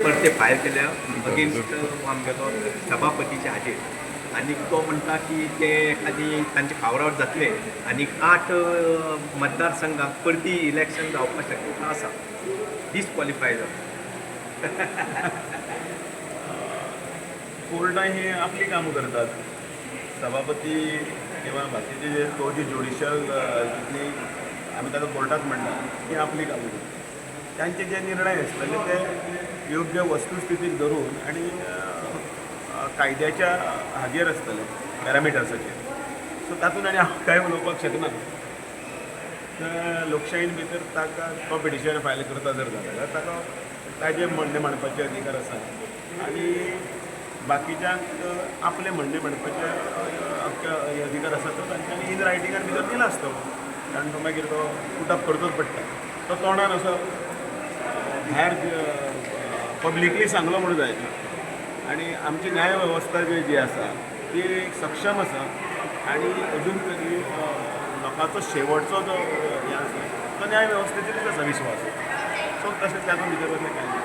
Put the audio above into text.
पर ते फायल केल्या अगेन्स्ट आमगेलो सभापतीचे हाजेर आनी तो म्हणटा की ते एखादी तांचे फावरावर जातले आनी 8 मतदारसंघाक परती इलेक्शन जावपाक शक्यता आसा डिस्क्वॉलिफाय जावन. कोर्टां ही आपली कामं करतात. सभापती किंवा बाकीचे जे तो जी ज्युडिशियल जितली आमी ताका कोर्टाक म्हणटा ती आपली कामं करतात. त्यांचे जे निर्णय असतले ते योग्य वस्तुस्थितीक धरून आणि कायद्याच्या हाजेर असतले पॅरामिटर्साचेर. सो तातूंत आनी हांव कांय उलोवपाक शकना. तर लोकशायेन भितर ताका तो पिटिशन फायल करता जर जाल्यार ताका ताजें म्हणणें मांडपाचे अधिकार आसा आनी बाकीच्यांक आपले म्हणणें म्हणपाचे अधिकार आसा तो तांच्यांनी इन रायटिंगान भितर दिला आसता. कारण तो मागीर तो पुटअप करचोच पडटा. तो तोंडान असो भायर पब्लिकली सांगलो म्हणून जायना. आनी आमची न्याय वेवस्था जी आसा ती सक्षम आसा आनी अजून तरी लोकांचो शेवटचो जो हें आसा तो न्याय वेवस्थेचेरूच आसा विश्वास. सो तशें तातूंत भितर तशें कांय ना.